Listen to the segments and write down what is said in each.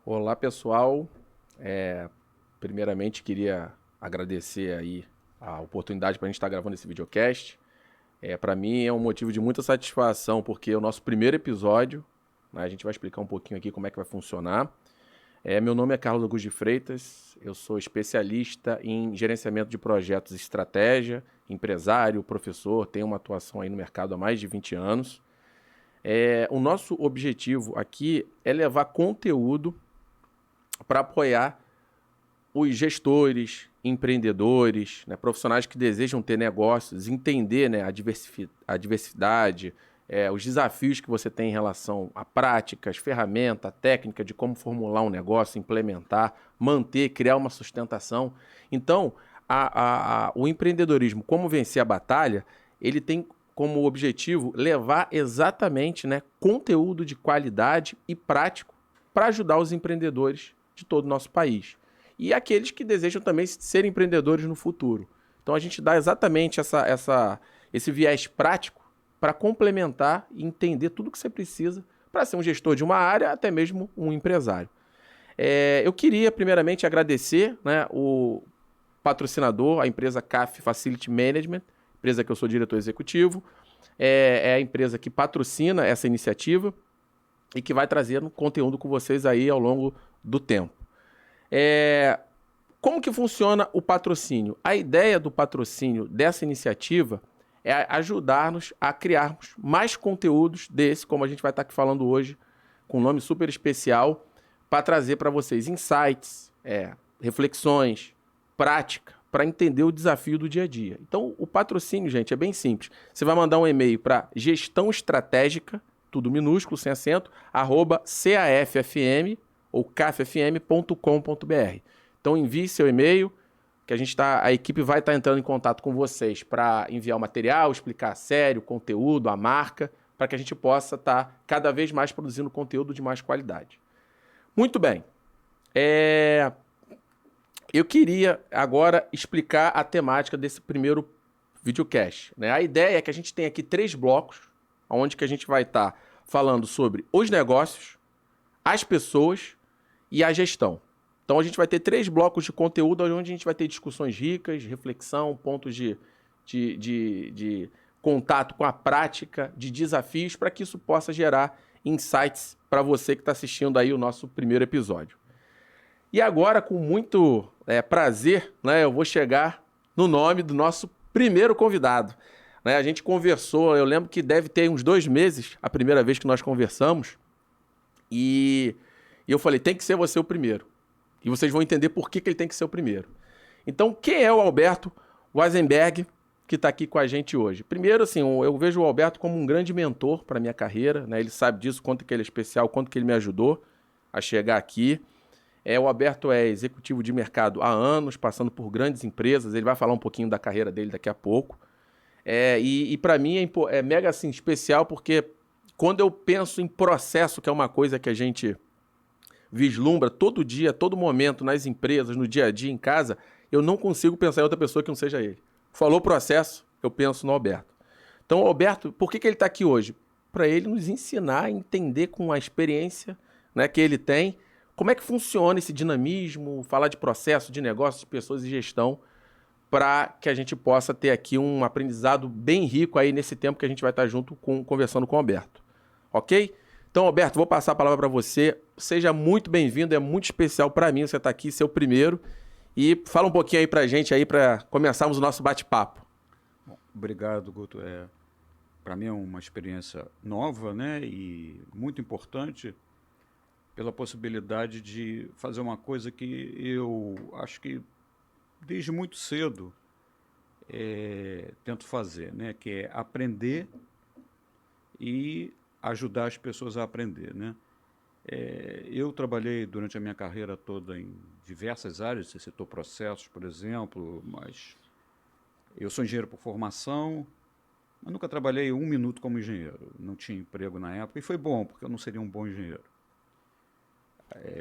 Olá, pessoal. Primeiramente, queria agradecer aí a oportunidade para a gente estar gravando esse videocast. Para mim é um motivo de muita satisfação, porque é o nosso primeiro episódio, né? A gente vai explicar um pouquinho aqui como é que vai funcionar. Meu nome é Carlos Augusto de Freitas, eu sou especialista em gerenciamento de projetos e estratégia, empresário, professor, tenho uma atuação aí no mercado há mais de 20 anos. O nosso objetivo aqui é levar conteúdo para apoiar os gestores, empreendedores, né, profissionais que desejam ter negócios, entender, né, a diversidade, os desafios que você tem em relação a práticas, ferramenta, técnica de como formular um negócio, implementar, manter, criar uma sustentação. Então, o empreendedorismo, como vencer a batalha, ele tem como objetivo levar exatamente, né, conteúdo de qualidade e prático para ajudar os empreendedores de todo o nosso país. E aqueles que desejam também ser empreendedores no futuro. Então a gente dá exatamente esse viés prático para complementar e entender tudo que você precisa para ser um gestor de uma área, até mesmo um empresário. Eu queria primeiramente agradecer, né, o patrocinador, a empresa CAF Facility Management, empresa que eu sou diretor executivo, é a empresa que patrocina essa iniciativa e que vai trazer um conteúdo com vocês aí ao longo do tempo. Como que funciona o patrocínio? A ideia do patrocínio dessa iniciativa é ajudar-nos a criarmos mais conteúdos desse, como a gente vai estar aqui falando hoje, com um nome super especial, para trazer para vocês insights, reflexões, prática, para entender o desafio do dia a dia. Então, o patrocínio, gente, é bem simples. Você vai mandar um e-mail para gestão estratégica, tudo minúsculo, sem acento, @caffm ou caffm.com.br. Então envie seu e-mail, que a equipe vai estar entrando em contato com vocês para enviar o material, explicar a série, o conteúdo, a marca, para que a gente possa estar cada vez mais produzindo conteúdo de mais qualidade. Muito bem. Eu queria agora explicar a temática desse primeiro videocast, né? A ideia é que a gente tem aqui 3 blocos, onde que a gente vai estar falando sobre os negócios, as pessoas e a gestão. Então a gente vai ter 3 blocos de conteúdo onde a gente vai ter discussões ricas, reflexão, pontos de contato com a prática, de desafios, para que isso possa gerar insights para você que está assistindo aí o nosso primeiro episódio. E agora, com muito prazer, né, eu vou chegar no nome do nosso primeiro convidado. Né, a gente conversou, eu lembro que deve ter uns 2 meses, a primeira vez que nós conversamos, e eu falei, tem que ser você o primeiro. E vocês vão entender por que ele tem que ser o primeiro. Então, quem é o Alberto Weisenberg, que está aqui com a gente hoje? Primeiro, assim, eu vejo o Alberto como um grande mentor para a minha carreira, né? Ele sabe disso, quanto que ele é especial, quanto que ele me ajudou a chegar aqui. O Alberto é executivo de mercado há anos, passando por grandes empresas. Ele vai falar um pouquinho da carreira dele daqui a pouco. E para mim é mega assim, especial, porque quando eu penso em processo, que é uma coisa que a gente vislumbra todo dia, todo momento, nas empresas, no dia a dia, em casa, eu não consigo pensar em outra pessoa que não seja ele. Falou processo, eu penso no Alberto. Então, o Alberto, por que ele está aqui hoje? Para ele nos ensinar a entender com a experiência, né, que ele tem, como é que funciona esse dinamismo, falar de processo, de negócio, de pessoas e gestão, para que a gente possa ter aqui um aprendizado bem rico aí nesse tempo que a gente vai estar junto conversando com o Alberto. Ok? Então, Alberto, vou passar a palavra para você. Seja muito bem-vindo, é muito especial para mim você estar aqui, ser o primeiro. E fala um pouquinho aí para a gente aí para começarmos o nosso bate-papo. Bom, obrigado, Guto. Para mim é uma experiência nova, né, e muito importante pela possibilidade de fazer uma coisa que eu acho que desde muito cedo tento fazer, né, que é aprender e ajudar as pessoas a aprender, né. Eu trabalhei durante a minha carreira toda em diversas áreas, você citou processos, por exemplo, mas eu sou engenheiro por formação, mas nunca trabalhei 1 minuto como engenheiro. Não tinha emprego na época e foi bom, porque eu não seria um bom engenheiro.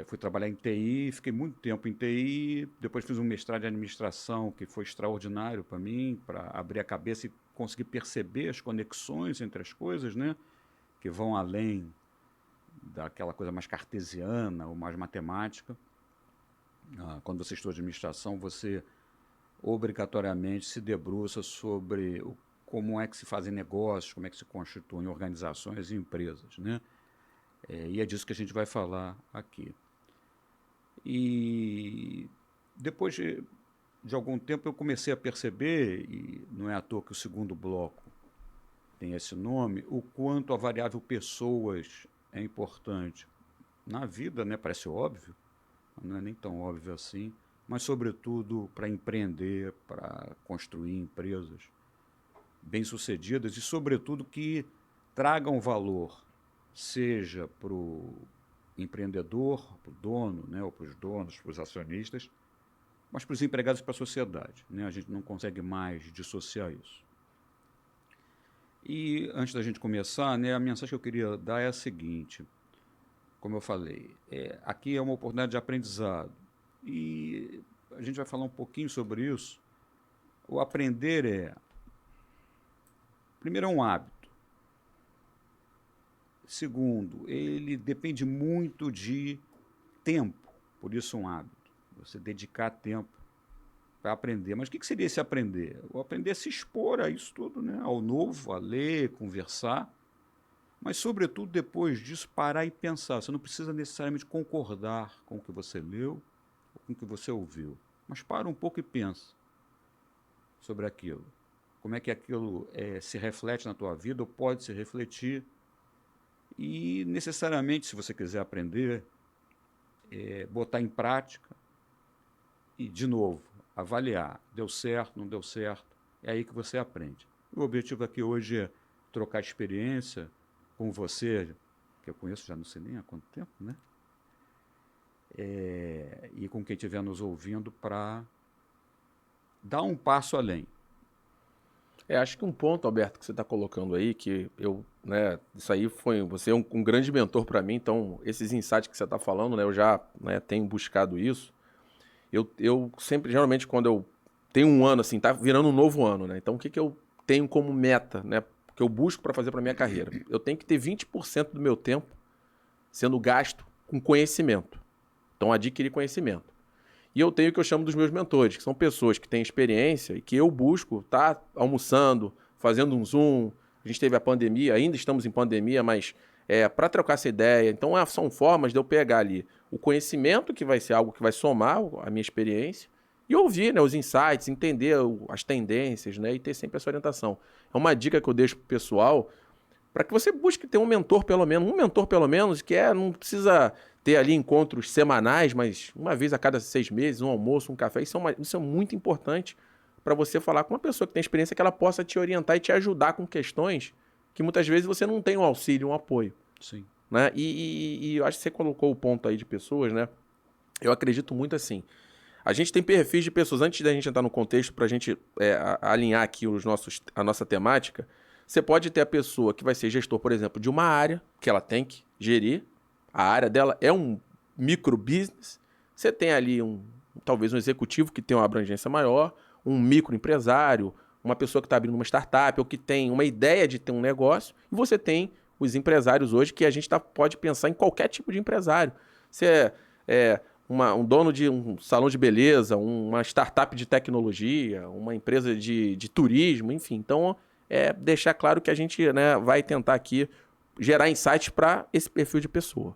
Fui trabalhar em TI, fiquei muito tempo em TI, depois fiz um mestrado em administração que foi extraordinário para mim, para abrir a cabeça e conseguir perceber as conexões entre as coisas, né, que vão além daquela coisa mais cartesiana ou mais matemática. Quando você estuda administração, você obrigatoriamente se debruça sobre como é que se fazem negócios, como é que se constituem organizações e empresas, né? E é disso que a gente vai falar aqui. E depois de algum tempo eu comecei a perceber, e não é à toa que o segundo bloco tem esse nome, o quanto a variável pessoas é importante na vida, né? Parece óbvio, mas não é nem tão óbvio assim, mas sobretudo para empreender, para construir empresas bem-sucedidas e sobretudo que tragam valor, seja para o empreendedor, para o dono, né? Ou para os donos, para os acionistas, mas para os empregados e para a sociedade, né? A gente não consegue mais dissociar isso. E antes da gente começar, né, a mensagem que eu queria dar é a seguinte: como eu falei, aqui é uma oportunidade de aprendizado e a gente vai falar um pouquinho sobre isso. O aprender primeiro, é um hábito. Segundo, ele depende muito de tempo, por isso um hábito. Você dedicar tempo para aprender. Mas o que seria esse aprender? O aprender é se expor a isso tudo, né? Ao novo, a ler, conversar, mas, sobretudo, depois disso, parar e pensar. Você não precisa necessariamente concordar com o que você leu ou com o que você ouviu, mas para um pouco e pensa sobre aquilo. Como é que aquilo se reflete na tua vida ou pode se refletir. E, necessariamente, se você quiser aprender, botar em prática e, de novo, avaliar. Deu certo, não deu certo. É aí que você aprende. O objetivo aqui hoje é trocar experiência com você, que eu conheço já não sei nem há quanto tempo, né? E com quem estiver nos ouvindo para dar um passo além. Acho que um ponto, Alberto, que você está colocando aí, que né, isso aí você é um grande mentor para mim, então esses insights que você está falando, né, eu já, né, tenho buscado isso. Eu sempre, geralmente, quando eu tenho um ano, assim, tá virando um novo ano, né, então o que eu tenho como meta, né, que eu busco para fazer para minha carreira? Eu tenho que ter 20% do meu tempo sendo gasto com conhecimento, então adquirir conhecimento. E eu tenho o que eu chamo dos meus mentores, que são pessoas que têm experiência e que eu busco estar almoçando, fazendo um Zoom. A gente teve a pandemia, ainda estamos em pandemia, mas para trocar essa ideia. Então, são formas de eu pegar ali o conhecimento, que vai ser algo que vai somar a minha experiência, e ouvir, né, os insights, entender as tendências, né, e ter sempre essa orientação. É uma dica que eu deixo para o pessoal, para que você busque ter um mentor pelo menos, que não precisa ter ali encontros semanais, mas uma vez a cada 6 meses, um almoço, um café. Isso é muito importante para você falar com uma pessoa que tem experiência, que ela possa te orientar e te ajudar com questões que muitas vezes você não tem um auxílio, um apoio. Sim. Né? E eu acho que você colocou o ponto aí de pessoas, né? Eu acredito muito assim. A gente tem perfis de pessoas, antes da gente entrar no contexto, para a gente alinhar aqui a nossa temática. Você pode ter a pessoa que vai ser gestor, por exemplo, de uma área que ela tem que gerir. A área dela é um micro business. Você tem ali talvez um executivo que tem uma abrangência maior, um microempresário, uma pessoa que está abrindo uma startup ou que tem uma ideia de ter um negócio. E você tem os empresários hoje, que a gente pode pensar em qualquer tipo de empresário. Você um dono de um salão de beleza, uma startup de tecnologia, uma empresa de turismo, enfim. Então, deixar claro que a gente, né, vai tentar aqui gerar insights para esse perfil de pessoa.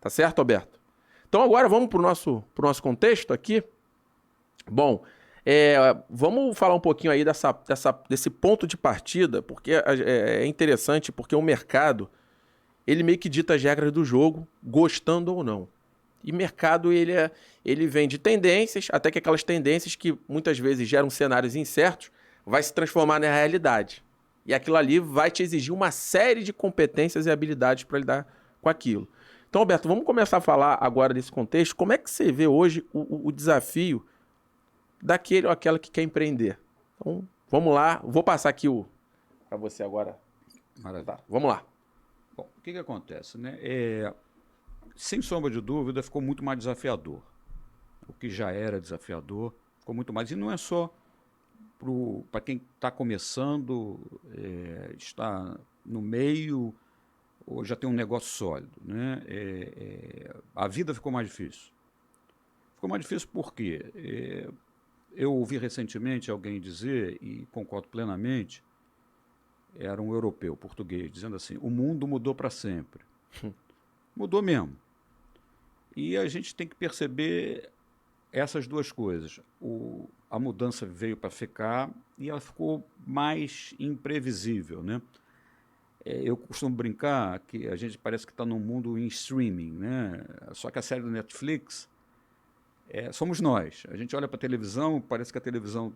Tá certo, Alberto? Então agora vamos para o nosso contexto aqui. Bom, vamos falar um pouquinho aí desse ponto de partida, porque é interessante, porque o mercado, ele meio que dita as regras do jogo, gostando ou não. E mercado, ele vem de tendências, até que aquelas tendências que muitas vezes geram cenários incertos, vai se transformar na realidade. E aquilo ali vai te exigir uma série de competências e habilidades para lidar com aquilo. Então, Alberto, vamos começar a falar agora desse contexto. Como é que você vê hoje o desafio daquele ou aquela que quer empreender? Então, vamos lá. Vou passar aqui para você agora. Maravilha. Tá, vamos lá. Bom, o que acontece, né? Sem sombra de dúvida, ficou muito mais desafiador. O que já era desafiador ficou muito mais. E não é só para quem está começando, está no meio ou já tem um negócio sólido, né? A vida ficou mais difícil. Ficou mais difícil porque eu ouvi recentemente alguém dizer, e concordo plenamente, era um europeu, português, dizendo assim: o mundo mudou para sempre. Mudou mesmo. E a gente tem que perceber essas duas coisas. A mudança veio para ficar e ela ficou mais imprevisível, né? Eu costumo brincar que a gente parece que está num mundo em streaming, né? Só que a série do Netflix somos nós. A gente olha para a televisão, parece que a televisão,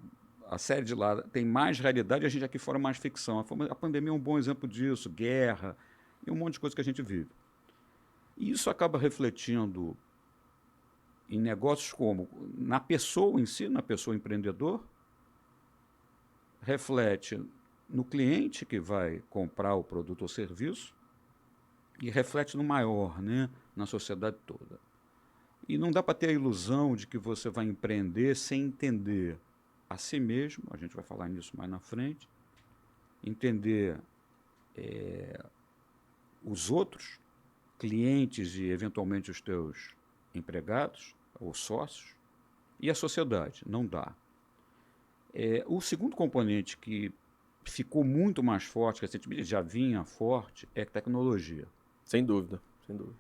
a série de lá tem mais realidade, a gente aqui fora mais ficção. A pandemia é um bom exemplo disso, guerra e um monte de coisa que a gente vive. E isso acaba refletindo em negócios como na pessoa em si, na pessoa empreendedor, reflete no cliente que vai comprar o produto ou serviço e reflete no maior, né, na sociedade toda. E não dá para ter a ilusão de que você vai empreender sem entender a si mesmo, a gente vai falar nisso mais na frente, entender os outros, clientes e eventualmente os teus empregados ou sócios, e a sociedade. Não dá. O segundo componente que ficou muito mais forte, recentemente já vinha forte, é tecnologia. Sem dúvida, sem dúvida.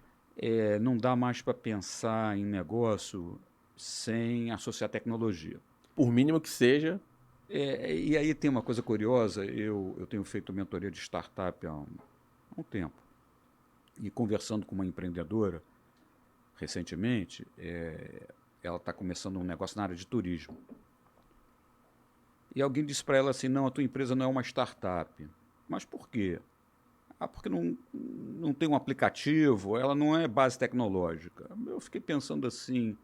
Não dá mais para pensar em negócio sem associar tecnologia. Por mínimo que seja. E aí tem uma coisa curiosa, eu tenho feito mentoria de startup há um tempo, e conversando com uma empreendedora recentemente, ela está começando um negócio na área de turismo. E alguém disse para ela assim: não, a tua empresa não é uma startup. Mas por quê? Porque não tem um aplicativo, ela não é base tecnológica. Eu fiquei pensando assim,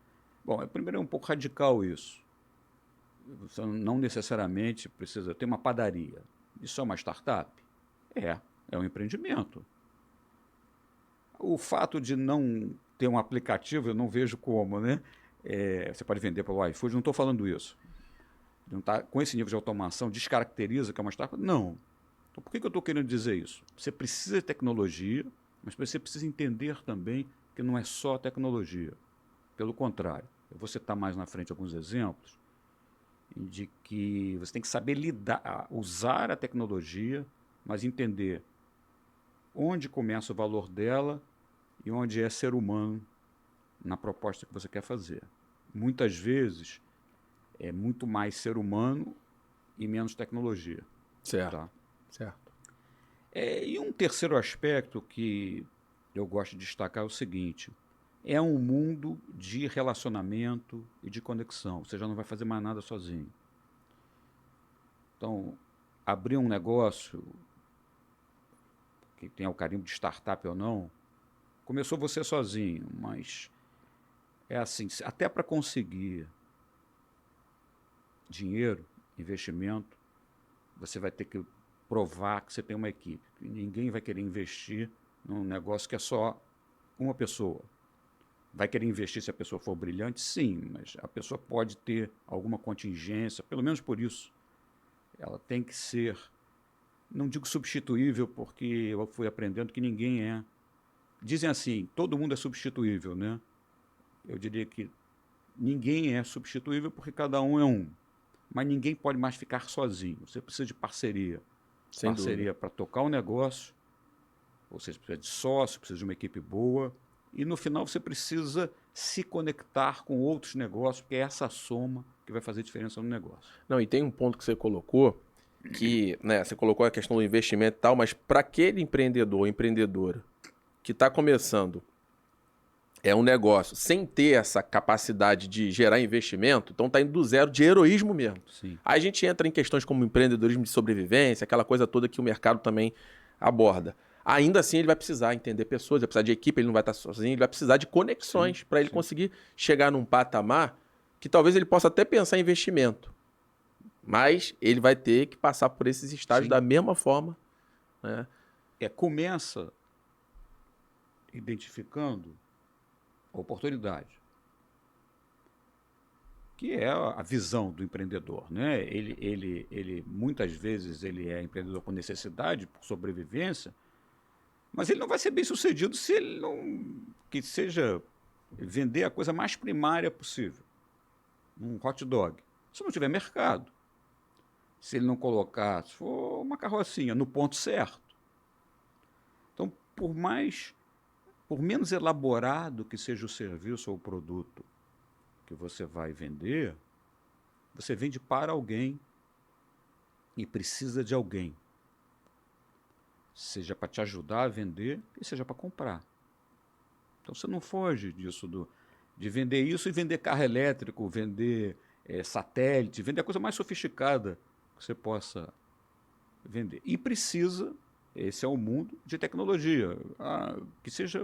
bom, primeiro é um pouco radical isso. Você não necessariamente precisa ter uma padaria. Isso é uma startup? É um empreendimento. O fato de não ter um aplicativo, eu não vejo como, né? Você pode vender pelo iFood, não estou falando isso. Não tá, com esse nível de automação, descaracteriza que é uma startup? Não. Então, por que eu estou querendo dizer isso? Você precisa de tecnologia, mas você precisa entender também que não é só tecnologia. Pelo contrário, eu vou citar mais na frente alguns exemplos de que você tem que saber lidar, usar a tecnologia, mas entender onde começa o valor dela e onde é ser humano na proposta que você quer fazer. Muitas vezes é muito mais ser humano e menos tecnologia. Certo. Tá? Certo. E um terceiro aspecto que eu gosto de destacar é o seguinte: é um mundo de relacionamento e de conexão. Você já não vai fazer mais nada sozinho. Então, abrir um negócio, que tenha o carimbo de startup ou não, começou você sozinho, mas é assim, até para conseguir dinheiro, investimento, você vai ter que provar que você tem uma equipe. Ninguém vai querer investir num negócio que é só uma pessoa. Vai querer investir se a pessoa for brilhante? Sim, mas a pessoa pode ter alguma contingência, pelo menos por isso. Ela tem que ser, não digo substituível, porque eu fui aprendendo que ninguém é. Dizem assim, todo mundo é substituível, né? Eu diria que ninguém é substituível porque cada um é um. Mas ninguém pode mais ficar sozinho. Você precisa de parceria. Sem Parceria para tocar o negócio, ou seja, precisa de sócio, precisa de uma equipe boa. E no final você precisa se conectar com outros negócios, porque é essa soma que vai fazer diferença no negócio. Não, e tem um ponto que você colocou, que, né, você colocou a questão do investimento e tal, mas para aquele empreendedor ou empreendedora que está começando um negócio sem ter essa capacidade de gerar investimento, então está indo do zero de heroísmo mesmo. Sim. Aí a gente entra em questões como empreendedorismo de sobrevivência, aquela coisa toda que o mercado também aborda. Ainda assim, ele vai precisar entender pessoas, vai precisar de equipe, ele não vai estar sozinho, ele vai precisar de conexões para ele conseguir chegar num patamar que talvez ele possa até pensar em investimento. Mas ele vai ter que passar por esses estágios da mesma forma. Né? Começa identificando a oportunidade, que é a visão do empreendedor, né? Ele muitas vezes ele é empreendedor por necessidade, por sobrevivência, Mas ele não vai ser bem sucedido se ele não que seja vender a coisa mais primária possível. Um hot dog. Se não tiver mercado. Se ele não colocar, se for uma carrocinha, no ponto certo. Então, por menos elaborado que seja o serviço ou o produto que você vai vender, você vende para alguém e precisa de alguém. Seja para te ajudar a vender e seja para comprar. Então você não foge disso de vender isso e vender carro elétrico, vender satélite, vender a coisa mais sofisticada que você possa vender. E precisa, esse é o mundo de tecnologia, que seja,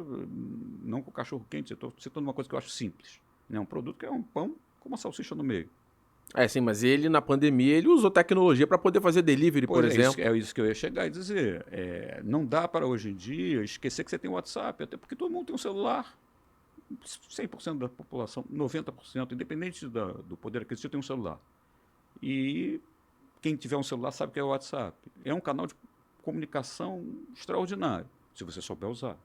não com cachorro quente, eu estou citando uma coisa que eu acho simples. Né? Um produto que é um pão com uma salsicha no meio. Sim, mas ele, na pandemia, ele usou tecnologia para poder fazer delivery, por Pois exemplo. é isso que eu ia chegar e dizer. Não dá para hoje em dia esquecer que você tem o WhatsApp, até porque todo mundo tem um celular. 100% da população, 90%, independente do poder aquisitivo, tem um celular. E quem tiver um celular sabe que é o WhatsApp. É um canal de comunicação extraordinário, se você souber usar.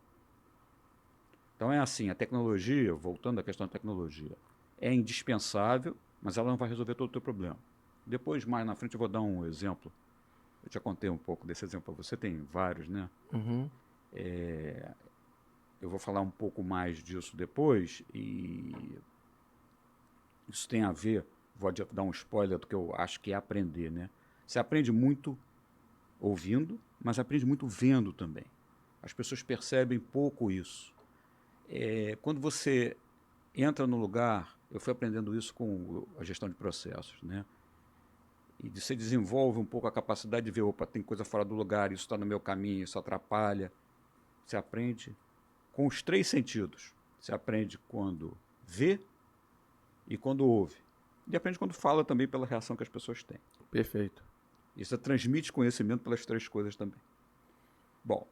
Então é assim, a tecnologia, voltando à questão da tecnologia, é indispensável, mas ela não vai resolver todo o teu problema. Depois, mais na frente, eu vou dar um exemplo. Eu já contei um pouco desse exemplo para você, tem vários, né? Uhum. Eu vou falar um pouco mais disso depois e isso tem a ver, vou dar um spoiler do que eu acho que é aprender, né? Você aprende muito ouvindo, mas aprende muito vendo também. As pessoas percebem pouco isso. Quando você entra no lugar, eu fui aprendendo isso com a gestão de processos, né? E você desenvolve um pouco a capacidade de ver, opa, tem coisa fora do lugar, isso está no meu caminho, isso atrapalha. Você aprende com os 3 sentidos. Você aprende quando vê e quando ouve. E aprende quando fala também pela reação que as pessoas têm. Perfeito. E você transmite conhecimento pelas 3 coisas também. Bom,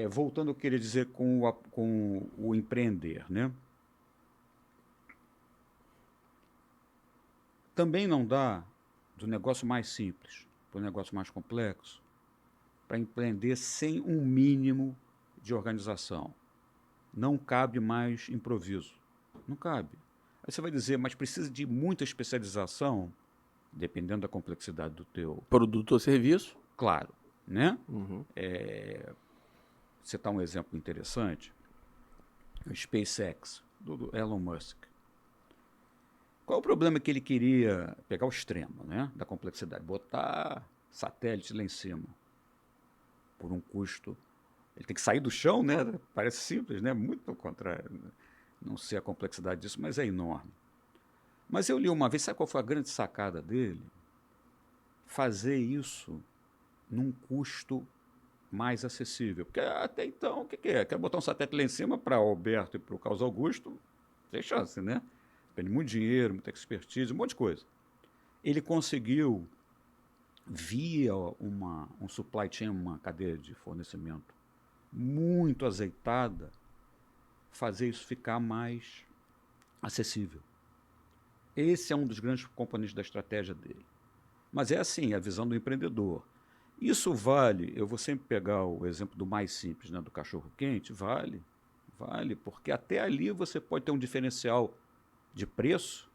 voltando ao que eu queria dizer com o empreender, né? Também não dá do negócio mais simples para o negócio mais complexo para empreender sem um mínimo de organização. Não cabe mais improviso. Não cabe. Aí você vai dizer, mas precisa de muita especialização, dependendo da complexidade do teu Produto ou serviço. claro, né? Uhum. Você tá um exemplo interessante, o SpaceX, do Elon Musk. Qual é o problema que ele queria pegar o extremo, né, da complexidade? Botar satélite lá em cima, por um custo. Ele tem que sair do chão, né? Parece simples, né? Muito pelo contrário. Não sei a complexidade disso, mas é enorme. Mas eu li uma vez, sabe qual foi a grande sacada dele? Fazer isso num custo mais acessível. Porque até então, o que é? Quer botar um satélite lá em cima para Alberto e para o Carlos Augusto? Tem chance, né? Depende de muito dinheiro, muita expertise, um monte de coisa. Ele conseguiu, via um supply chain, uma cadeia de fornecimento muito azeitada, fazer isso ficar mais acessível. Esse é um dos grandes componentes da estratégia dele. Mas é assim, a visão do empreendedor. Isso vale, eu vou sempre pegar o exemplo do mais simples, né, do cachorro-quente, vale, porque até ali você pode ter um diferencial de preço,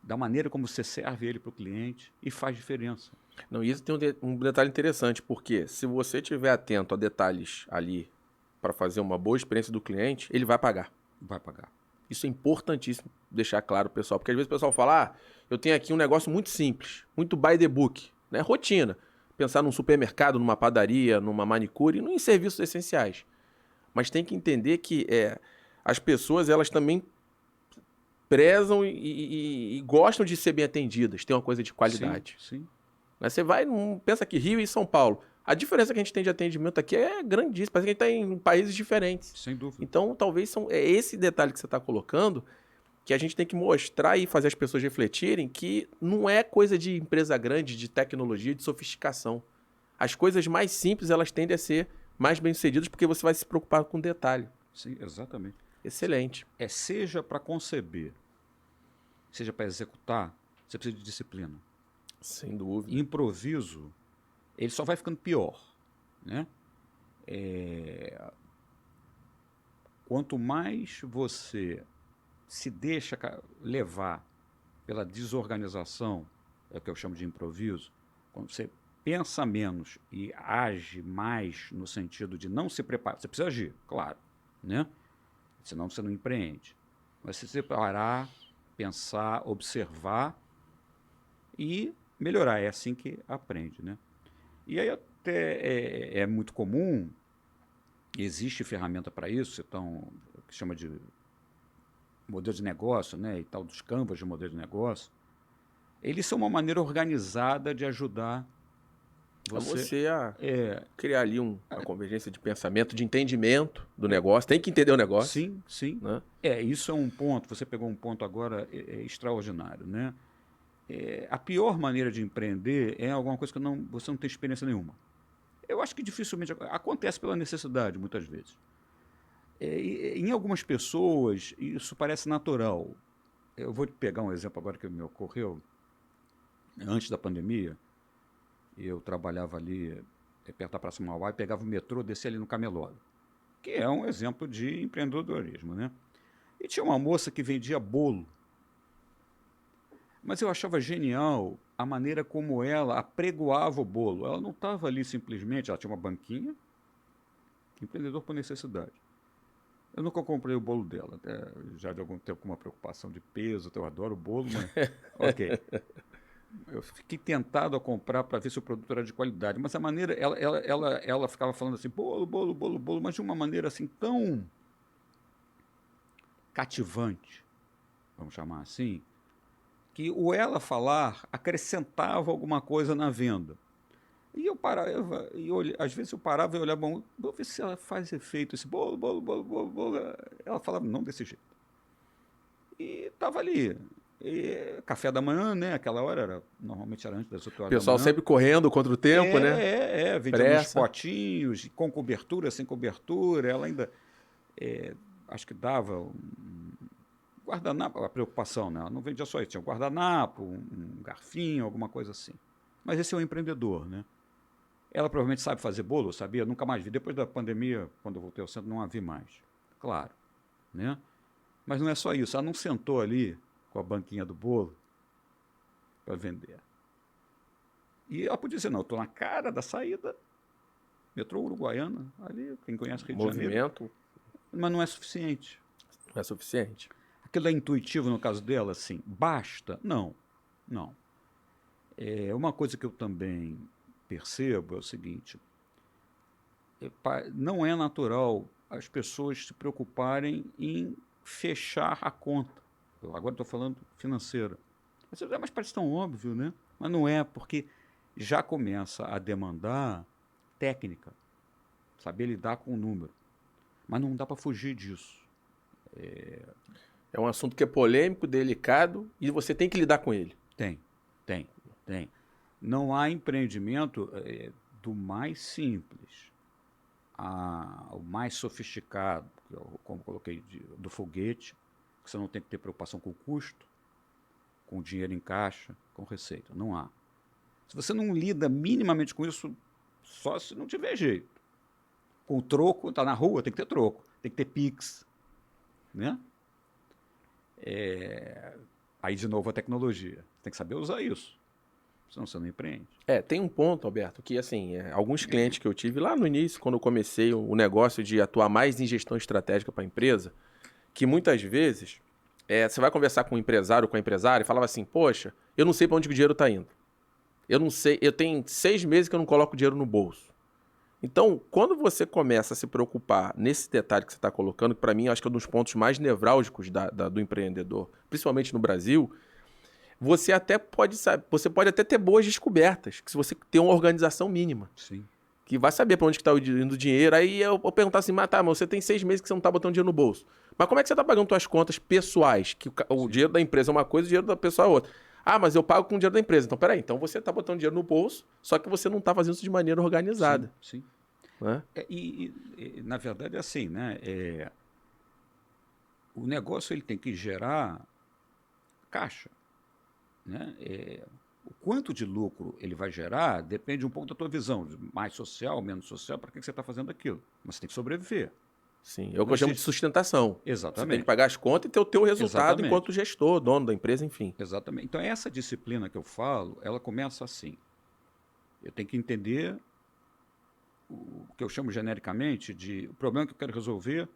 da maneira como você serve ele para o cliente, e faz diferença. Não, isso tem um detalhe interessante, porque se você estiver atento a detalhes ali para fazer uma boa experiência do cliente, ele vai pagar. Vai pagar. Isso é importantíssimo deixar claro, pessoal, porque às vezes o pessoal fala, eu tenho aqui um negócio muito simples, muito by the book, né? Rotina. Pensar num supermercado, numa padaria, numa manicure, em serviços essenciais. Mas tem que entender que as pessoas, elas também prezam e gostam de ser bem atendidas, tem uma coisa de qualidade. Sim. Né? Você vai, pensa que Rio e São Paulo, a diferença que a gente tem de atendimento aqui é grandíssima, parece que a gente está em países diferentes. Sem dúvida. Então, talvez é esse detalhe que você está colocando que a gente tem que mostrar e fazer as pessoas refletirem que não é coisa de empresa grande, de tecnologia, de sofisticação. As coisas mais simples, elas tendem a ser mais bem-sucedidas porque você vai se preocupar com detalhe. Sim, exatamente. Excelente. Seja para conceber, seja para executar, você precisa de disciplina. Sem dúvida. Improviso, ele só vai ficando pior, né? quanto mais você se deixa levar pela desorganização, é o que eu chamo de improviso, quando você pensa menos e age mais no sentido de não se preparar, você precisa agir, claro, né? Senão você não empreende. Mas se separar, pensar, observar e melhorar, é assim que aprende, né? E aí até é muito comum, existe ferramenta para isso, então, que chama de modelo de negócio, né, e tal, dos canvas de modelo de negócio. Eles são uma maneira organizada de ajudar É você. você a criar ali uma convergência de pensamento, de entendimento do negócio. Tem que entender o negócio. Sim, sim. Né? Isso é um ponto, você pegou um ponto agora extraordinário, né? A pior maneira de empreender é alguma coisa que você não tem experiência nenhuma. Eu acho que dificilmente acontece pela necessidade, muitas vezes. Em algumas pessoas, isso parece natural. Eu vou pegar um exemplo agora que me ocorreu. Antes da pandemia, eu trabalhava ali perto da Praça Mauá e pegava o metrô, descia ali no Camelódromo, que é um exemplo de empreendedorismo, né? E tinha uma moça que vendia bolo. Mas eu achava genial a maneira como ela apregoava o bolo. Ela não estava ali simplesmente, ela tinha uma banquinha, empreendedor por necessidade. Eu nunca comprei o bolo dela, até já de algum tempo com uma preocupação de peso, eu adoro bolo, mas ok. Eu fiquei tentado a comprar para ver se o produto era de qualidade, mas a maneira, ela ficava falando assim, bolo, bolo, bolo, bolo, mas de uma maneira assim tão cativante, vamos chamar assim, que o ela falar acrescentava alguma coisa na venda. E eu parava, às vezes eu parava e olhava, bom, vou ver se ela faz efeito, esse bolo, bolo, bolo, bolo, bolo. Ela falava, não desse jeito. E estava ali. E café da manhã, né? Aquela hora, normalmente era antes das 8 O horas da pessoal manhã. sempre correndo contra o tempo, né? Vendia nos Pressa. potinhos, com cobertura, sem cobertura. Ela ainda, acho que dava guardanapo, a preocupação, né? Ela não vendia só isso, tinha um guardanapo, um garfinho, alguma coisa assim. Mas esse é um empreendedor, né? Ela provavelmente sabe fazer bolo, eu sabia, nunca mais vi. Depois da pandemia, quando eu voltei ao centro, não a vi mais. Claro, né? Mas não é só isso, ela não sentou ali com a banquinha do bolo para vender. E ela podia dizer, não, eu estou na cara da saída, metrô Uruguaiana, ali, quem conhece Rio de Janeiro. Movimento Mas não é suficiente. não é suficiente. Aquilo é intuitivo no caso dela, assim, basta? Não, não. Uma coisa que eu também percebo é o seguinte, não é natural as pessoas se preocuparem em fechar a conta. Eu agora estou falando financeira. Mas parece tão óbvio, né? Mas não é, porque já começa a demandar técnica, saber lidar com o número. Mas não dá para fugir disso. É um assunto que é polêmico, delicado e você tem que lidar com ele. Tem. Não há empreendimento do mais simples ao mais sofisticado, como coloquei, do foguete, que você não tem que ter preocupação com o custo, com o dinheiro em caixa, com receita. Não há. Se você não lida minimamente com isso, só se não tiver jeito. Com o troco, tá na rua, tem que ter troco, tem que ter Pix, né? Aí, de novo, a tecnologia. Tem que saber usar isso, senão você não empreende. Tem um ponto, Alberto, que assim, alguns clientes que eu tive lá no início, quando eu comecei o negócio de atuar mais em gestão estratégica para a empresa, que muitas vezes você vai conversar com um empresário ou com a empresária e falava assim, poxa, eu não sei para onde o dinheiro está indo. Eu não sei, eu tenho 6 meses que eu não coloco dinheiro no bolso. Então, quando você começa a se preocupar nesse detalhe que você está colocando, que para mim acho que é um dos pontos mais nevrálgicos do empreendedor, principalmente no Brasil, você pode até ter boas descobertas, que se você tem uma organização mínima. Sim. Que vai saber para onde está indo o dinheiro. Aí eu perguntar assim, mas você tem 6 meses que você não está botando dinheiro no bolso. Mas como é que você está pagando suas contas pessoais? Que o dinheiro da empresa é uma coisa e o dinheiro da pessoa é outra. Ah, mas eu pago com o dinheiro da empresa. Então, peraí, então você está botando dinheiro no bolso, só que você não está fazendo isso de maneira organizada. Sim. Né? Na verdade, é assim, né? O negócio ele tem que gerar caixa. Né? O quanto de lucro ele vai gerar depende um pouco da tua visão, mais social, menos social, para que você está fazendo aquilo. Mas você tem que sobreviver. Sim, é o que Não eu chamo de existe. sustentação. Você tem que Exatamente. pagar as contas e ter o teu resultado Exatamente. enquanto gestor, dono da empresa, enfim. Exatamente. Então, essa disciplina que eu falo, ela começa assim. Eu tenho que entender o que eu chamo genericamente de o problema que eu quero resolver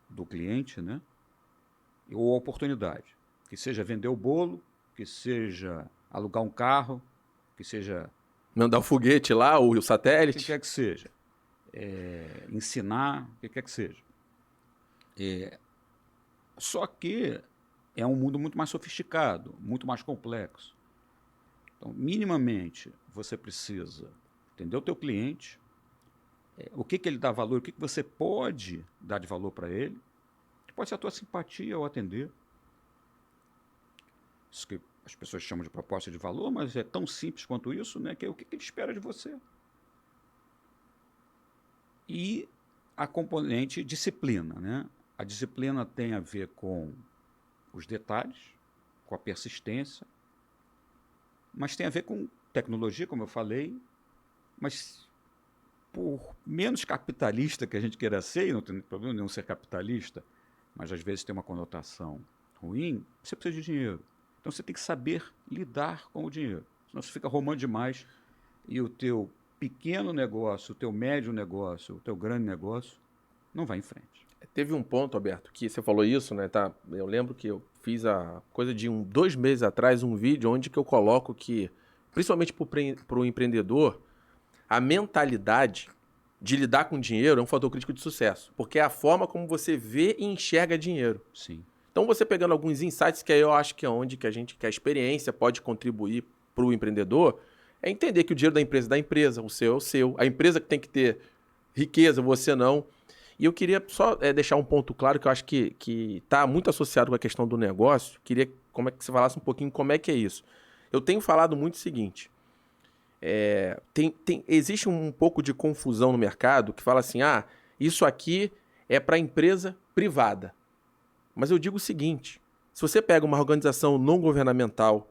do cliente, né? Ou a oportunidade. Que seja vender o bolo, que seja alugar um carro, que seja Mandar o foguete lá, o o que satélite. quer que seja. Ensinar, o que quer que seja. Só que é um mundo muito mais sofisticado, muito mais complexo. Então, minimamente, você precisa entender o teu cliente, o que ele dá valor, o que você pode dar de valor para ele, que pode ser a tua simpatia ao atender. Isso que as pessoas chamam de proposta de valor, mas é tão simples quanto isso, né? Que é o que ele espera de você. E a componente disciplina, né? A disciplina tem a ver com os detalhes, com a persistência, mas tem a ver com tecnologia, como eu falei, mas por menos capitalista que a gente queira ser, e não tem problema nenhum ser capitalista, mas às vezes tem uma conotação ruim, você precisa de dinheiro. Então você tem que saber lidar com o dinheiro. Senão você fica romando demais e o teu pequeno negócio, o teu médio negócio, o teu grande negócio não vai em frente. Teve um ponto, Alberto, que você falou isso, né? Tá? Eu lembro que eu fiz a coisa de 2 meses atrás um vídeo onde que eu coloco que, principalmente para o empreendedor, a mentalidade de lidar com dinheiro é um fator crítico de sucesso, porque é a forma como você vê e enxerga dinheiro. Sim. Então, você pegando alguns insights, que aí eu acho que é onde que a experiência pode contribuir para o empreendedor, é entender que o dinheiro da empresa, o seu é o seu, a empresa que tem que ter riqueza, você não. E eu queria só deixar um ponto claro que eu acho que está muito associado com a questão do negócio. Queria como é que você falasse um pouquinho como é que é isso. Eu tenho falado muito o seguinte, existe um pouco de confusão no mercado que fala assim, isso aqui é para empresa privada. Mas eu digo o seguinte, se você pega uma organização não governamental,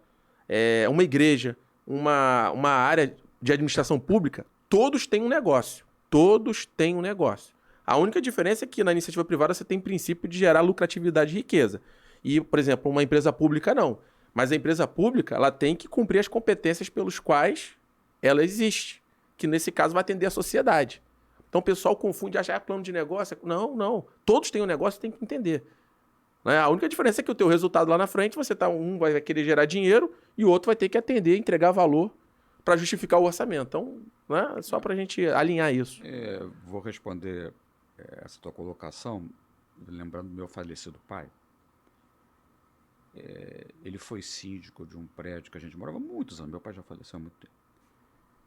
uma igreja, uma área de administração pública, todos têm um negócio. Todos têm um negócio. A única diferença é que na iniciativa privada você tem princípio de gerar lucratividade e riqueza. E, por exemplo, uma empresa pública não. Mas a empresa pública ela tem que cumprir as competências pelos quais ela existe, que nesse caso vai atender a sociedade. Então o pessoal confunde, acha plano de negócio. Não, não. Todos têm um negócio e tem que entender. Né? A única diferença é que o teu resultado lá na frente, um vai querer gerar dinheiro e o outro vai ter que atender, entregar valor para justificar o orçamento. Então, né, só para a gente alinhar isso. Vou responder essa tua colocação, lembrando do meu falecido pai. Ele foi síndico de um prédio que a gente morava há muitos anos. Meu pai já faleceu há muito tempo.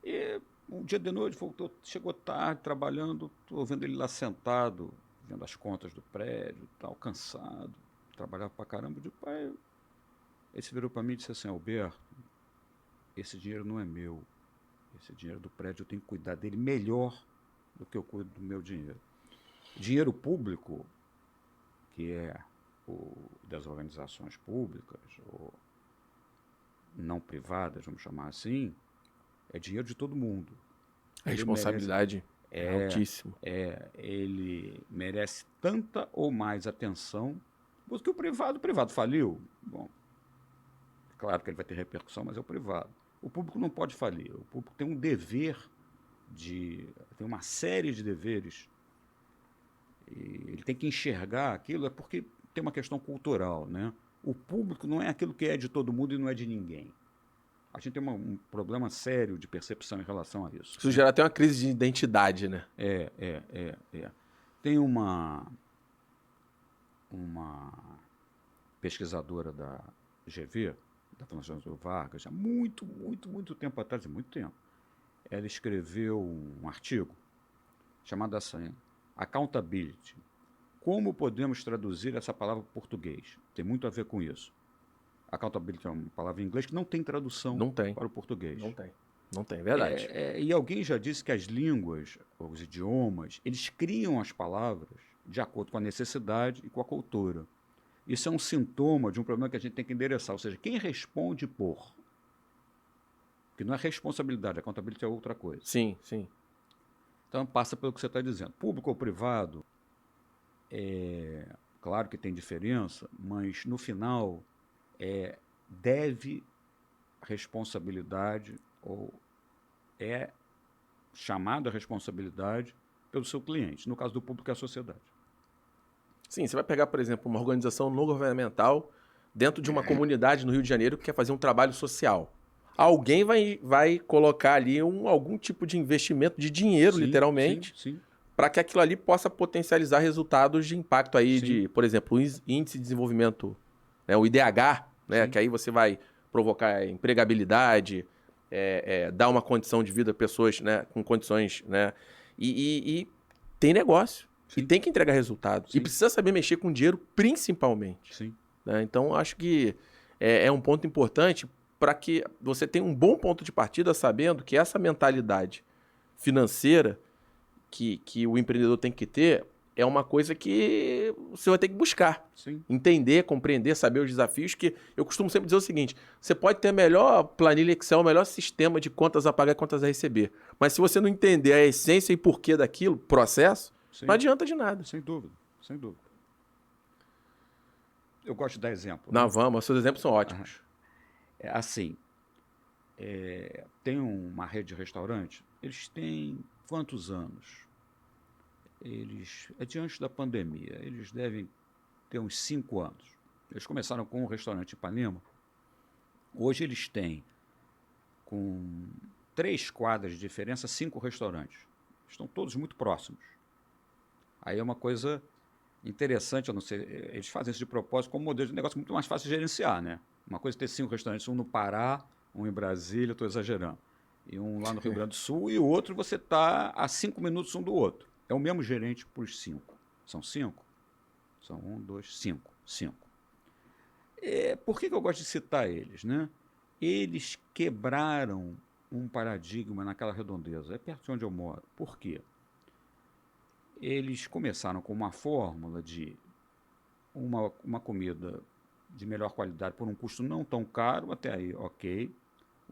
E um dia de noite, voltou, chegou tarde, trabalhando, estou vendo ele lá sentado, vendo as contas do prédio, tal, cansado, trabalhava pra caramba. Eu digo, pai, ele se virou para mim e disse assim, Alberto, esse dinheiro não é meu, esse dinheiro do prédio eu tenho que cuidar dele melhor do que eu cuido do meu dinheiro. Dinheiro público, que é o das organizações públicas, ou não privadas, vamos chamar assim, é dinheiro de todo mundo. A responsabilidade é altíssima. Ele merece tanta ou mais atenção do que o privado. O privado faliu, bom, claro que ele vai ter repercussão, mas é o privado. O público não pode falir. O público tem um dever, tem uma série de deveres. E ele tem que enxergar aquilo, é porque tem uma questão cultural, né? O público não é aquilo que é de todo mundo e não é de ninguém. A gente tem um problema sério de percepção em relação a isso. Isso gera até uma crise de identidade, né? Tem uma pesquisadora da GV, da Fundação Vargas, há muito tempo atrás, muito tempo. Ela escreveu um artigo chamado assim, Accountability. Como podemos traduzir essa palavra para o português? Tem muito a ver com isso. Accountability é uma palavra em inglês que não tem tradução para o português. Não tem, é verdade. E alguém já disse que as línguas, os idiomas, eles criam as palavras de acordo com a necessidade e com a cultura. Isso é um sintoma de um problema que a gente tem que endereçar. Ou seja, quem responde por Porque não é responsabilidade, a contabilidade é outra coisa. Sim, sim. Então, passa pelo que você está dizendo. Público ou privado, claro que tem diferença, mas, no final, deve responsabilidade ou é chamado a responsabilidade pelo seu cliente. No caso do público, é a sociedade. Sim, você vai pegar, por exemplo, uma organização não governamental dentro de uma comunidade no Rio de Janeiro que quer fazer um trabalho social. Alguém vai colocar ali algum tipo de investimento de dinheiro, Sim, literalmente, sim, para que aquilo ali possa potencializar resultados de impacto aí sim, de, por exemplo, o índice de desenvolvimento, né, o IDH, né, sim. que aí você vai provocar empregabilidade, dar uma condição de vida a pessoas, né, com condições, né, e tem negócio. E Sim, tem que entregar resultado. E sim, precisa saber mexer com dinheiro, principalmente. sim, Né? Então, acho que é um ponto importante para que você tenha um bom ponto de partida sabendo que essa mentalidade financeira que o empreendedor tem que ter é uma coisa que você vai ter que buscar. sim. Entender, compreender, saber os desafios, que eu costumo sempre dizer o seguinte, você pode ter a melhor planilha Excel, o melhor sistema de contas a pagar e contas a receber, mas se você não entender a essência e porquê daquilo, processo, não Sim, adianta de nada. sem dúvida, sem dúvida. Eu gosto de dar exemplo, Não, né? vamos, seus exemplos são ótimos. É assim, tem uma rede de restaurante, eles têm quantos anos? Diante da pandemia, eles devem ter uns 5 anos. Eles começaram com um restaurante em Ipanema. Hoje eles têm, com 3 quadras de diferença, 5 restaurantes. Estão todos muito próximos. Aí é uma coisa interessante, eu não sei, eles fazem isso de propósito como modelo de negócio muito mais fácil de gerenciar, né? Uma coisa é ter 5 restaurantes, um no Pará, um em Brasília, estou exagerando, e um lá no Rio Grande do Sul, e o outro você está a 5 minutos um do outro. É o mesmo gerente para os 5. São 5? São 1, 2, 5. 5. Por que eu gosto de citar eles, né? Eles quebraram um paradigma naquela redondeza. É perto de onde eu moro. Por quê? Eles começaram com uma fórmula de uma comida de melhor qualidade por um custo não tão caro, até aí, ok.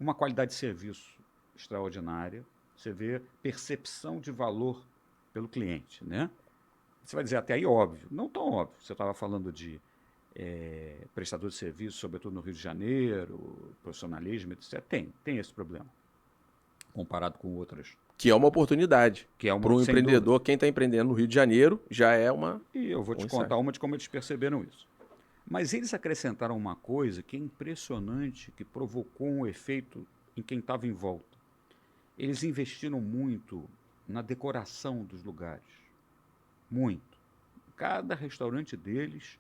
Uma qualidade de serviço extraordinária. Você vê percepção de valor pelo cliente, né? Você vai dizer até aí óbvio. Não tão óbvio. Você estava falando de prestador de serviço, sobretudo no Rio de Janeiro, profissionalismo, etc. Tem esse problema, comparado com outras. Que é uma oportunidade. Que é Para uma, um sem dúvida. empreendedor, quem está empreendendo no Rio de Janeiro já é uma. E eu vou te contar uma de como eles perceberam isso. Mas eles acrescentaram uma coisa que é impressionante, que provocou um efeito em quem estava em volta. Eles investiram muito na decoração dos lugares. Muito. Cada restaurante deles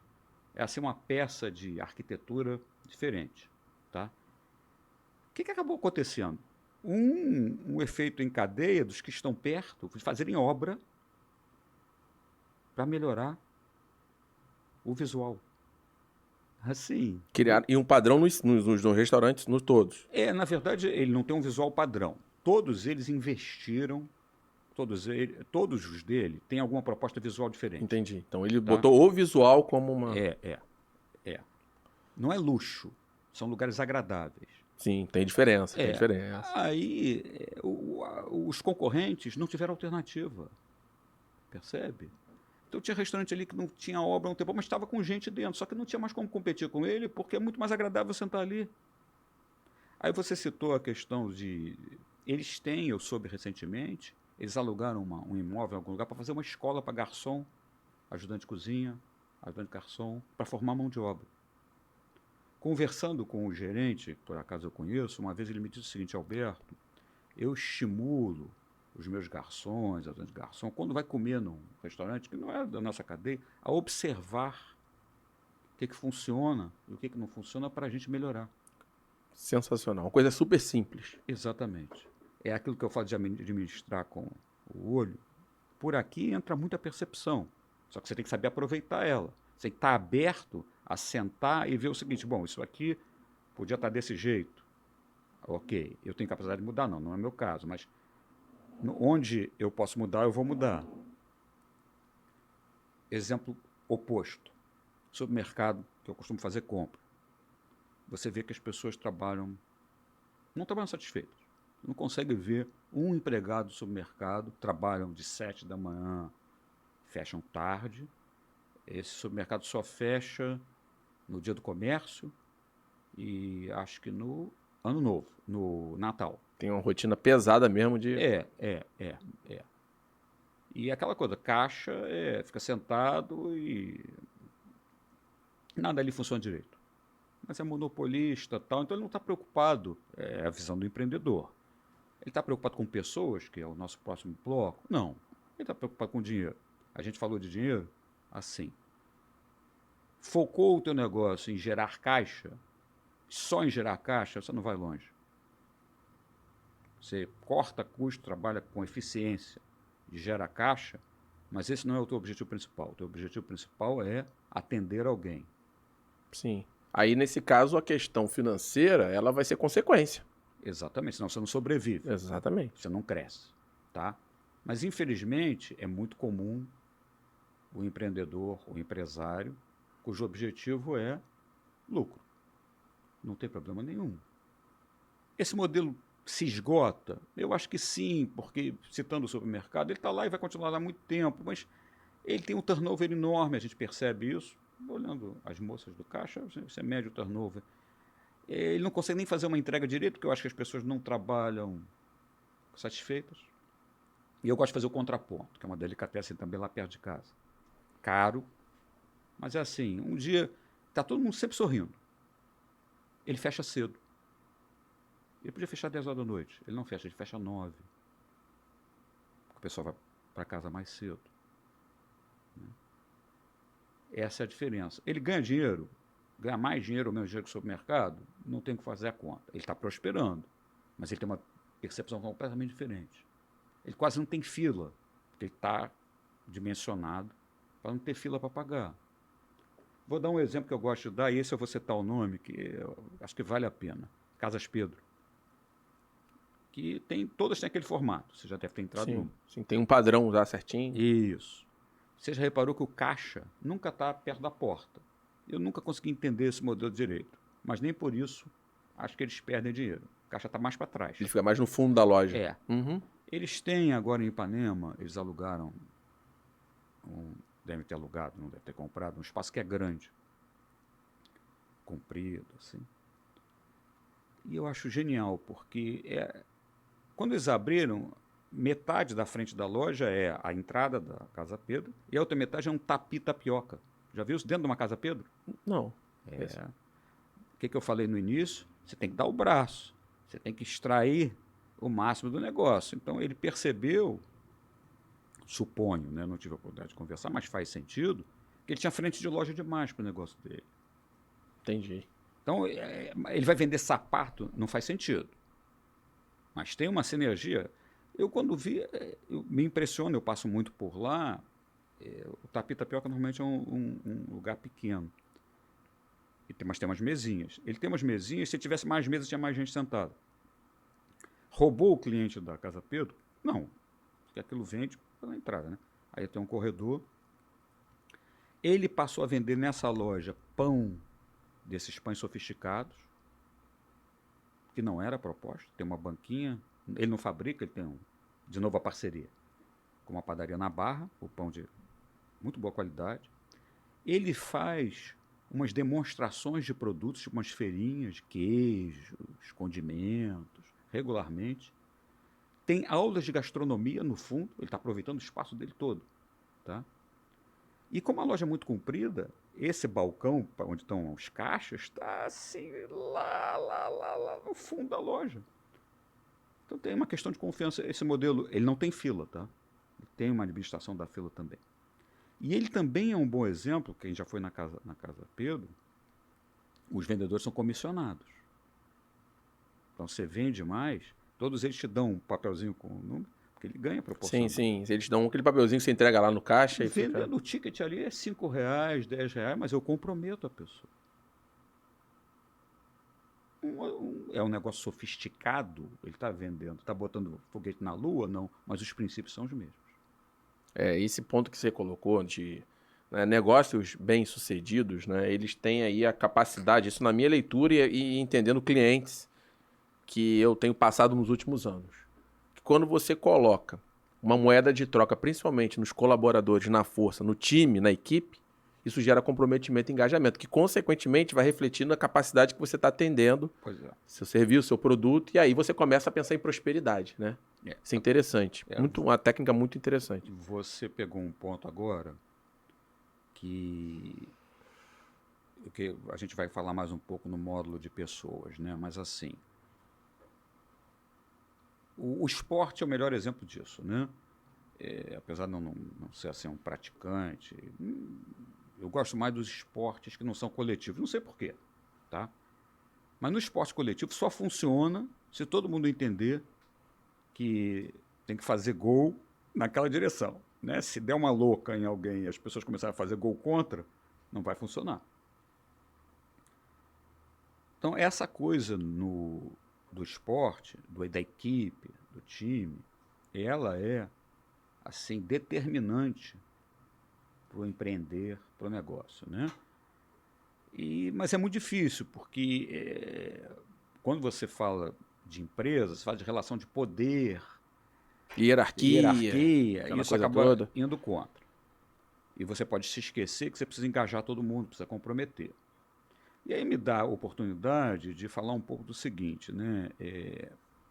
é assim uma peça de arquitetura diferente. Tá? O que acabou acontecendo? Um efeito em cadeia dos que estão perto de fazerem obra para melhorar o visual. Assim. Criar, e um padrão nos restaurantes, nos todos. Na verdade, ele não tem um visual padrão. Todos eles investiram, todos os dele têm alguma proposta visual diferente. Entendi. Então ele Tá? botou o visual como uma. É. Não é luxo, são lugares agradáveis. Sim, tem diferença, tem diferença. Aí os concorrentes não tiveram alternativa. Percebe? Então tinha restaurante ali que não tinha obra há um tempo, mas estava com gente dentro, só que não tinha mais como competir com ele, porque é muito mais agradável sentar ali. Aí você citou a questão de... Eles têm, eu soube recentemente, eles alugaram um imóvel em algum lugar para fazer uma escola para garçom, ajudante de cozinha, ajudante de garçom, para formar mão de obra. Conversando com o gerente, que por acaso eu conheço, uma vez ele me disse o seguinte: Alberto, eu estimulo os meus garçons, ajudantes de garçom, quando vai comer num restaurante que não é da nossa cadeia, a observar o que funciona e o que não funciona para a gente melhorar. Sensacional. Uma coisa super simples. Exatamente. É aquilo que eu falo de administrar com o olho. Por aqui entra muita percepção, só que você tem que saber aproveitar ela. Você tem que estar aberto a sentar e ver o seguinte: bom, isso aqui podia estar desse jeito. Ok, eu tenho capacidade de mudar? Não é meu caso, mas onde eu posso mudar, eu vou mudar. Exemplo oposto. Supermercado, que eu costumo fazer compra. Você vê que as pessoas não trabalham satisfeitas. não consegue ver um empregado do supermercado, trabalham de 7 da manhã, fecham tarde. Esse supermercado só fecha no dia do comércio e acho que no Ano Novo, no Natal. Tem uma rotina pesada mesmo de... É. E aquela coisa, caixa, fica sentado e nada ali funciona direito. Mas é monopolista, tal, então ele não está preocupado, é a visão do empreendedor. Ele está preocupado com pessoas, que é o nosso próximo bloco? Não. Ele está preocupado com dinheiro. A gente falou de dinheiro assim. Focou o teu negócio em gerar caixa, só em gerar caixa, você não vai longe. Você corta custo, trabalha com eficiência e gera caixa, mas esse não é o teu objetivo principal. O teu objetivo principal é atender alguém. Sim. Aí, nesse caso, a questão financeira, ela vai ser consequência. Exatamente, senão você não sobrevive. Exatamente. Você não cresce, tá? Mas, infelizmente, é muito comum o empreendedor, o empresário, cujo objetivo é lucro. Não tem problema nenhum. Esse modelo se esgota? Eu acho que sim, porque, citando o supermercado, ele está lá e vai continuar lá há muito tempo, mas ele tem um turnover enorme, a gente percebe isso. Olhando as moças do caixa, você mede o turnover. Ele não consegue nem fazer uma entrega direito, porque eu acho que as pessoas não trabalham satisfeitas. E eu gosto de fazer o contraponto, que é uma delicatessen também lá perto de casa. Caro, mas é assim, um dia está todo mundo sempre sorrindo. Ele fecha cedo. Ele podia fechar 10 horas da noite. Ele não fecha, ele fecha 9. O pessoal vai para casa mais cedo. Essa é a diferença. Ele ganha dinheiro, ganha mais dinheiro ou menos dinheiro que o supermercado, não tem que fazer a conta. Ele está prosperando, mas ele tem uma percepção completamente diferente. Ele quase não tem fila, porque ele está dimensionado para não ter fila para pagar. Vou dar um exemplo que eu gosto de dar, e esse eu vou citar o nome, que eu acho que vale a pena. Casas Pedro. Que todas têm aquele formato. Você já deve ter entrado no... Sim, tem um padrão já certinho. Isso. Você já reparou que o caixa nunca está perto da porta. Eu nunca consegui entender esse modelo direito. Mas nem por isso acho que eles perdem dinheiro. O caixa está mais para trás. Ele fica mais no fundo da loja. É. Uhum. Eles têm agora em Ipanema, eles alugaram, devem ter alugado, não deve ter comprado, um espaço que é grande. Comprido, assim. E eu acho genial, porque quando eles abriram, metade da frente da loja é a entrada da Casa Pedro e a outra metade é um tapioca. Já viu isso dentro de uma Casa Pedro? Não. O que eu falei no início? Você tem que dar o braço, você tem que extrair o máximo do negócio. Então ele percebeu, suponho, né, não tive a oportunidade de conversar, mas faz sentido, que ele tinha frente de loja demais para o negócio dele. Entendi. Então ele vai vender sapato, não faz sentido. Mas tem uma sinergia. Eu, quando vi, me impressiona, eu passo muito por lá. O tapioca normalmente é um lugar pequeno. Mas tem umas mesinhas. Ele tem umas mesinhas, se tivesse mais mesas, tinha mais gente sentada. Roubou o cliente da Casa Pedro? Não, porque aquilo vende pela entrada, né? Aí tem um corredor. Ele passou a vender nessa loja pão, desses pães sofisticados, que não era proposta. Tem uma banquinha. Ele não fabrica, ele tem, de novo, a parceria com uma padaria na Barra, o pão de muito boa qualidade. Ele faz umas demonstrações de produtos, tipo umas feirinhas de queijos, condimentos, regularmente. Tem aulas de gastronomia no fundo, ele está aproveitando o espaço dele todo. Tá? E como a loja é muito comprida, esse balcão, onde estão os caixas, está assim, lá no fundo da loja. Então tem uma questão de confiança. Esse modelo, ele não tem fila, tá? Ele tem uma administração da fila também. E ele também é um bom exemplo, quem já foi na Casa Pedro, os vendedores são comissionados. Então você vende mais, todos eles te dão um papelzinho com o número, porque ele ganha proporcional. Sim. Eles dão aquele papelzinho que você entrega lá no caixa e vendendo fica... o ticket ali é R$5, R$10, mas eu comprometo a pessoa. É um negócio sofisticado, ele está vendendo, está botando foguete na lua, não, mas os princípios são os mesmos. Esse ponto que você colocou de, né, negócios bem-sucedidos, né, eles têm aí a capacidade, isso na minha leitura e entendendo clientes, que eu tenho passado nos últimos anos. Que quando você coloca uma moeda de troca, principalmente nos colaboradores, na força, no time, na equipe, isso gera comprometimento e engajamento, que consequentemente vai refletir na capacidade que você está atendendo seu serviço, seu produto, e aí você começa a pensar em prosperidade, né? Isso é interessante. Uma técnica muito interessante. Você pegou um ponto agora que a gente vai falar mais um pouco no módulo de pessoas, né? Mas assim, o esporte é o melhor exemplo disso, né? Apesar de não ser assim um praticante, eu gosto mais dos esportes que não são coletivos. Não sei porquê, tá? Mas no esporte coletivo só funciona se todo mundo entender que tem que fazer gol naquela direção, né? Se der uma louca em alguém e as pessoas começarem a fazer gol contra, não vai funcionar. Então, essa coisa do esporte, da equipe, do time, ela é assim determinante para o empreender, para o negócio, né? Mas é muito difícil, porque quando você fala de empresa, você fala de relação de poder, hierarquia, isso acaba indo contra. E você pode se esquecer que você precisa engajar todo mundo, precisa comprometer. E aí me dá a oportunidade de falar um pouco do seguinte, né?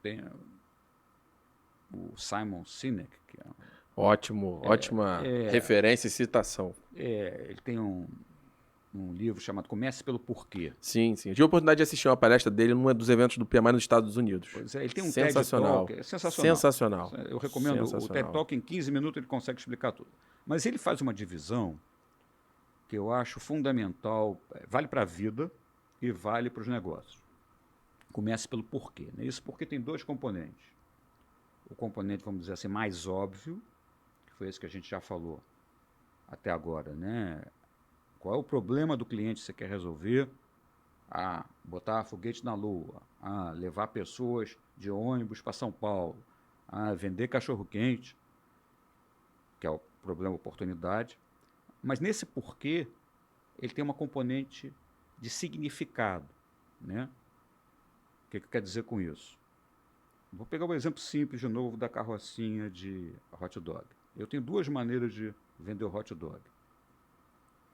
Tem o Simon Sinek, que é ótima referência e citação. Ele tem um livro chamado Comece pelo Porquê. Sim. Eu tive a oportunidade de assistir uma palestra dele num dos eventos do PMI nos Estados Unidos. Pois é, ele tem um sensacional. TED Talk, sensacional. Sensacional. Eu recomendo o TED Talk, em 15 minutos ele consegue explicar tudo. Mas ele faz uma divisão que eu acho fundamental, vale para a vida e vale para os negócios. Comece pelo porquê, né? Isso porque tem dois componentes. O componente, vamos dizer assim, mais óbvio, que foi esse que a gente já falou até agora, né? Qual é o problema do cliente que você quer resolver? Botar foguete na lua, levar pessoas de ônibus para São Paulo, vender cachorro-quente, que é o problema oportunidade. Mas nesse porquê, ele tem uma componente de significado, né? O que quer dizer com isso? Vou pegar um exemplo simples de novo da carrocinha de hot dog. Eu tenho duas maneiras de vender o hot dog.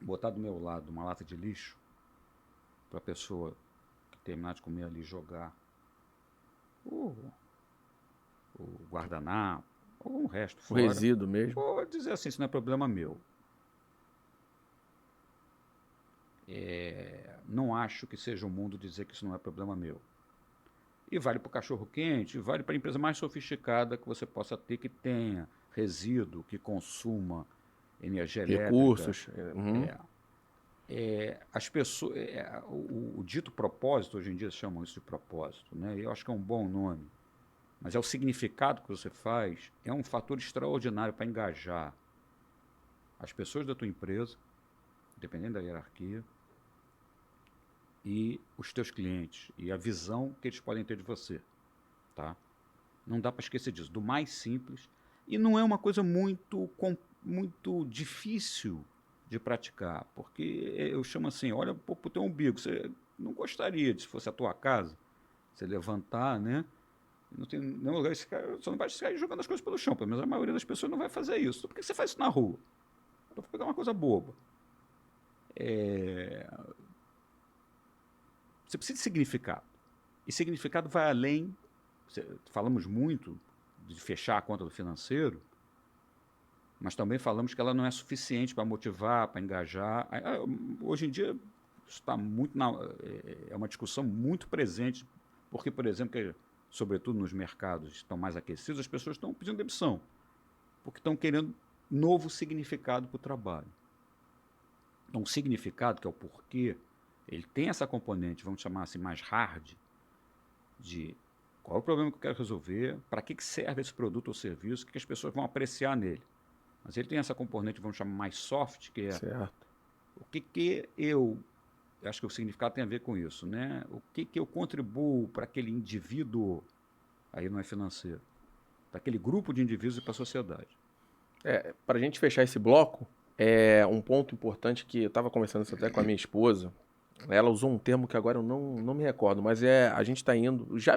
Botar do meu lado uma lata de lixo para a pessoa que terminar de comer ali jogar o guardanapo ou o resto fora. O resíduo mesmo. Vou dizer assim, isso não é problema meu. Não acho que seja o mundo dizer que isso não é problema meu. E vale para o cachorro-quente, vale para a empresa mais sofisticada que você possa ter, que tenha resíduo, que consuma energia elétrica. Recursos. As pessoas, o dito propósito, hoje em dia chamam isso de propósito, né? Eu acho que é um bom nome, mas é o significado que você faz, é um fator extraordinário para engajar as pessoas da tua empresa, dependendo da hierarquia, e os teus clientes, e a visão que eles podem ter de você, tá? Não dá para esquecer disso, do mais simples, e não é uma coisa muito difícil de praticar, porque eu chamo assim, olha um pouco para o teu umbigo, você não gostaria de, se fosse a tua casa, você levantar, né? Não tem nenhum lugar, você não vai sair jogando as coisas pelo chão, pelo menos a maioria das pessoas não vai fazer isso. Então, por que você faz isso na rua? Então, vou pegar uma coisa boba. Você precisa de significado. E significado vai além. Falamos muito de fechar a conta do financeiro, mas também falamos que ela não é suficiente para motivar, para engajar. Hoje em dia, isso está muito é uma discussão muito presente, porque, por exemplo, sobretudo nos mercados que estão mais aquecidos, as pessoas estão pedindo demissão, porque estão querendo novo significado para o trabalho. Então, o significado, que é o porquê, ele tem essa componente, vamos chamar assim, mais hard, de qual é o problema que eu quero resolver, para que serve esse produto ou serviço, o que as pessoas vão apreciar nele. Mas ele tem essa componente, vamos chamar mais soft, que é certo. O que eu acho que o significado tem a ver com isso, né? O que eu contribuo para aquele indivíduo, aí não é financeiro, para aquele grupo de indivíduos e para a sociedade. Para a gente fechar esse bloco, um ponto importante que eu estava conversando isso até com a minha esposa, Ela usou um termo que agora eu não me recordo, mas a gente está indo... Já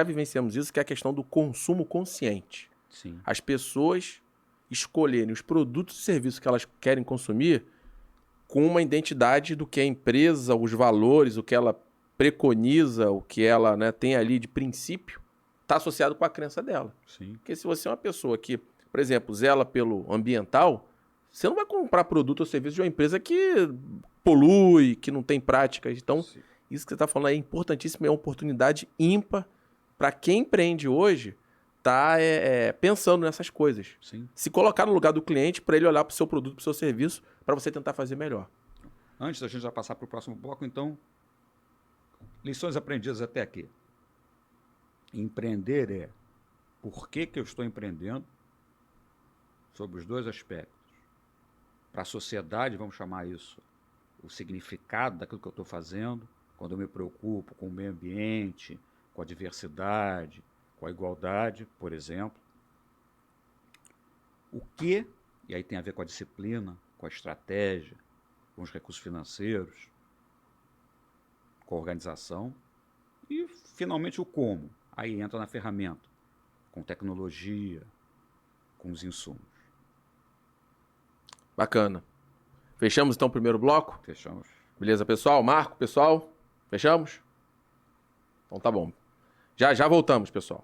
vivenciamos isso, que é a questão do consumo consciente. Sim. As pessoas escolherem os produtos e serviços que elas querem consumir com uma identidade do que é a empresa, os valores, o que ela preconiza, o que ela, né, tem ali de princípio, está associado com a crença dela. Sim. Porque se você é uma pessoa que, por exemplo, zela pelo ambiental, você não vai comprar produto ou serviço de uma empresa que polui, que não tem práticas. Então, Sim. isso que você está falando é importantíssimo, é uma oportunidade ímpar para quem empreende hoje tá pensando nessas coisas. Sim. Se colocar no lugar do cliente para ele olhar para o seu produto, para o seu serviço, para você tentar fazer melhor. Antes da gente já passar para o próximo bloco, então, lições aprendidas até aqui. Empreender é por que eu estou empreendendo, sobre os dois aspectos. Para a sociedade, vamos chamar isso, o significado daquilo que eu estou fazendo, quando eu me preocupo com o meio ambiente, com a diversidade, com a igualdade, por exemplo. O que, e aí tem a ver com a disciplina, com a estratégia, com os recursos financeiros, com a organização, e finalmente o como. Aí entra na ferramenta, com tecnologia, com os insumos. Bacana. Fechamos então o primeiro bloco? Fechamos. Beleza, pessoal? Marco, pessoal? Fechamos? Então tá bom. Já voltamos, pessoal.